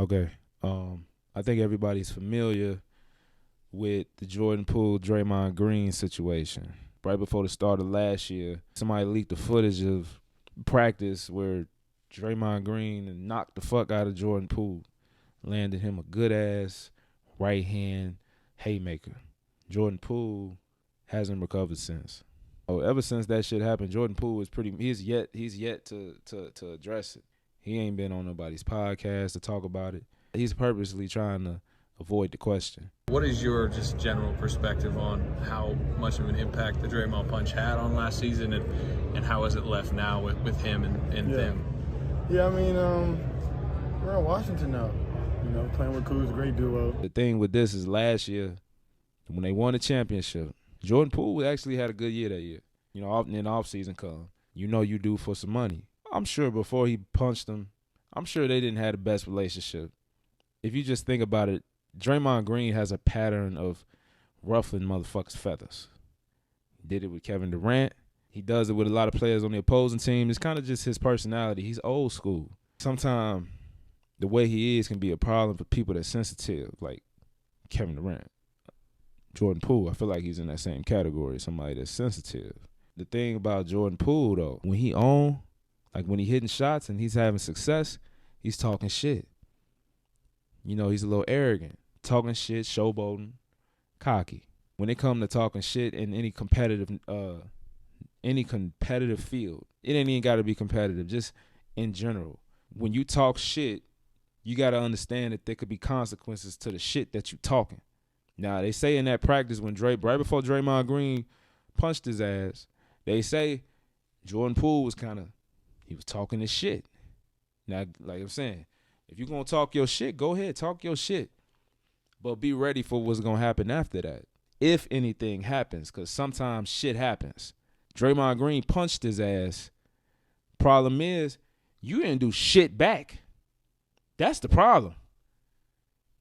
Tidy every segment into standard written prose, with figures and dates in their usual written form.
Okay. I think everybody's familiar with the Jordan Poole Draymond Green situation. Right before the start of last year, somebody leaked the footage of practice where Draymond Green knocked the fuck out of Jordan Poole, landed him a good ass right hand haymaker. Jordan Poole hasn't recovered since. Oh, ever since that shit happened, Jordan Poole is he's yet to address it. He ain't been on nobody's podcast to talk about it. He's purposely trying to avoid the question. What is your just general perspective on how much of an impact the Draymond punch had on last season, and how is it left now with him and them? Yeah, I mean, we're in Washington now. Playing with Kuz, great duo. The thing with this is last year, when they won the championship, Jordan Poole actually had a good year that year. In the offseason come. You do for some money. I'm sure before he punched him, I'm sure they didn't have the best relationship. If you just think about it, Draymond Green has a pattern of ruffling motherfuckers' feathers. He did it with Kevin Durant. He does it with a lot of players on the opposing team. It's kind of just his personality. He's old school. Sometimes the way he is can be a problem for people that's sensitive, like Kevin Durant. Jordan Poole, I feel like he's in that same category, somebody that's sensitive. The thing about Jordan Poole, though, when he when he hitting shots and he's having success, he's talking shit. He's a little arrogant, talking shit, showboating, cocky. When it comes to talking shit in any competitive field, it ain't even got to be competitive, just in general. When you talk shit, you got to understand that there could be consequences to the shit that you talking. Now, they say in that practice when right before Draymond Green punched his ass, they say Jordan Poole he was talking his shit. Now, like I'm saying, if you're going to talk your shit, go ahead, talk your shit. But be ready for what's going to happen after that. If anything happens, because sometimes shit happens. Draymond Green punched his ass. Problem is, you didn't do shit back. That's the problem.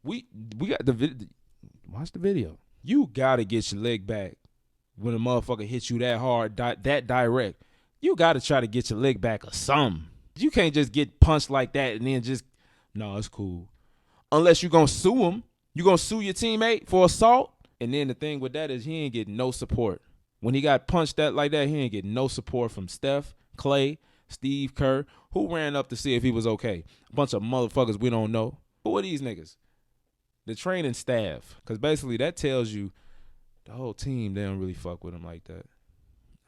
We got the video. Watch the video. You got to get your leg back when a motherfucker hits you that hard, that direct. You got to try to get your leg back or something. You can't just get punched like that and then just, no, it's cool. Unless you're going to sue him. You're going to sue your teammate for assault. And then the thing with that is he ain't getting no support. When he got punched like that, he ain't getting no support from Steph, Clay, Steve Kerr. Who ran up to see if he was okay? A bunch of motherfuckers we don't know. Who are these niggas? The training staff. Because basically that tells you the whole team, they don't really fuck with him like that.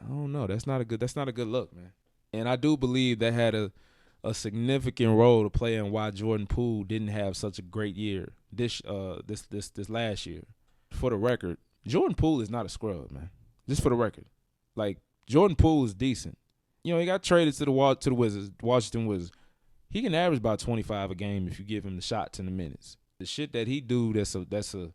I don't know. That's not a good look, man. And I do believe that had a significant role to play in why Jordan Poole didn't have such a great year this last year. For the record, Jordan Poole is not a scrub, man. Just for the record. Like, Jordan Poole is decent. He got traded to the Washington Wizards. He can average about 25 a game if you give him the shots and the minutes. The shit that he do that's a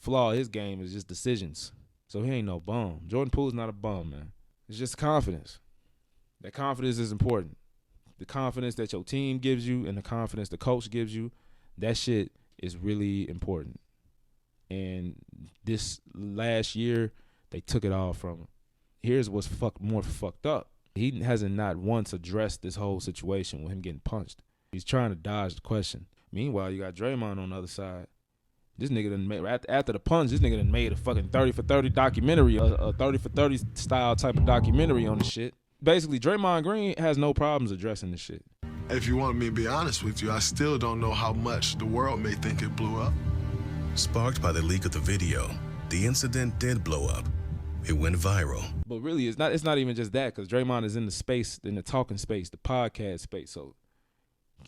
flaw in his game is just decisions. So he ain't no bum. Jordan Poole's not a bum, man. It's just confidence. That confidence is important. The confidence that your team gives you and the confidence the coach gives you, that shit is really important. And this last year, they took it all from him. Here's what's more fucked up. He hasn't not once addressed this whole situation with him getting punched. He's trying to dodge the question. Meanwhile, you got Draymond on the other side. This nigga done made, after the punch, this nigga done made a fucking 30 for 30 documentary, a 30 for 30 style type of documentary on the shit. Basically, Draymond Green has no problems addressing this shit. If you want me to be honest with you, I still don't know how much the world may think it blew up. Sparked by the leak of the video, the incident did blow up. It went viral. But really, it's not even just that, because Draymond is in the talking space, the podcast space. So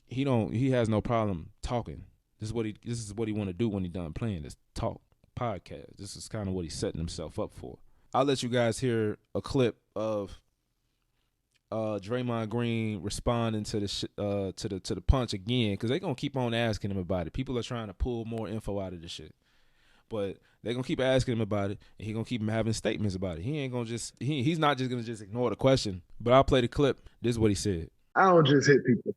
he has no problem talking. This is what he want to do when he done playing, is talk, podcast. This is kind of what he's setting himself up for. I'll let you guys hear a clip of Draymond Green responding to the punch again, because they're gonna keep on asking him about it. People are trying to pull more info out of this shit, but they're gonna keep asking him about it, and he's gonna keep having statements about it. He ain't gonna he's not just gonna ignore the question. But I'll play the clip. This is what he said. I don't just hit people.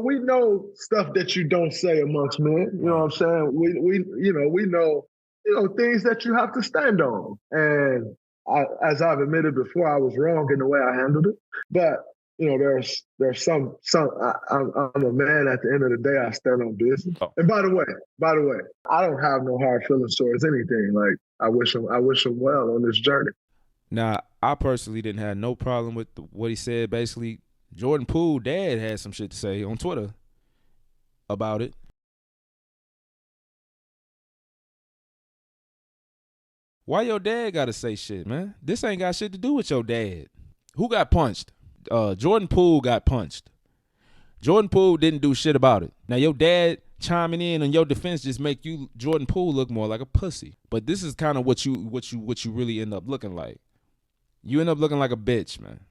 We know stuff that you don't say amongst men. You know what I'm saying? We know things that you have to stand on. And as I've admitted before, I was wrong in the way I handled it. But there's some. I'm a man. At the end of the day, I stand on business. Oh. And by the way, I don't have no hard feelings towards anything. Like I wish him well on this journey. Now, I personally didn't have no problem with what he said. Basically, Jordan Poole dad had some shit to say on Twitter about it. Why your dad gotta say shit, man? This ain't got shit to do with your dad. Who got punched? Jordan Poole got punched. Jordan Poole didn't do shit about it. Now your dad chiming in on your defense just make you Jordan Poole look more like a pussy. But this is kind of what you really end up looking like. You end up looking like a bitch, man.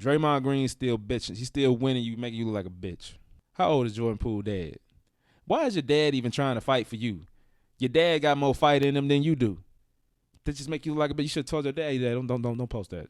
Draymond Green still bitching. He's still winning. You making you look like a bitch. How old is Jordan Poole dad? Why is your dad even trying to fight for you? Your dad got more fight in him than you do. That just make you look like a bitch. You should have told your dad, don't post that.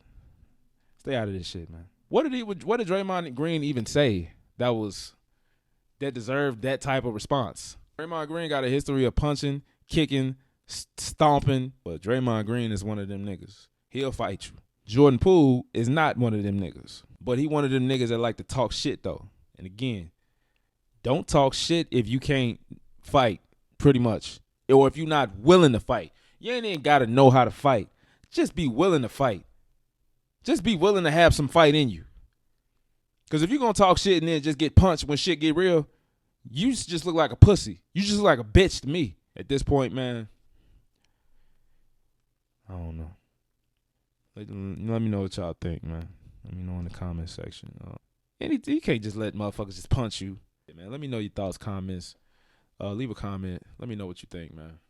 Stay out of this shit, man. What did Draymond Green even say that deserved that type of response? Draymond Green got a history of punching, kicking, stomping, but Draymond Green is one of them niggas. He'll fight you. Jordan Poole is not one of them niggas, but he one of them niggas that like to talk shit though. And again, don't talk shit if you can't fight, pretty much, or if you're not willing to fight. You ain't even got to know how to fight. Just be willing to fight. Just be willing to have some fight in you. Because if you're going to talk shit and then just get punched when shit get real, you just look like a pussy. You just look like a bitch to me. At this point, man, I don't know. Let me know what y'all think, man. Let me know in the comment section. You can't just let motherfuckers just punch you. Man, let me know your thoughts, comments. Leave a comment. Let me know what you think, man.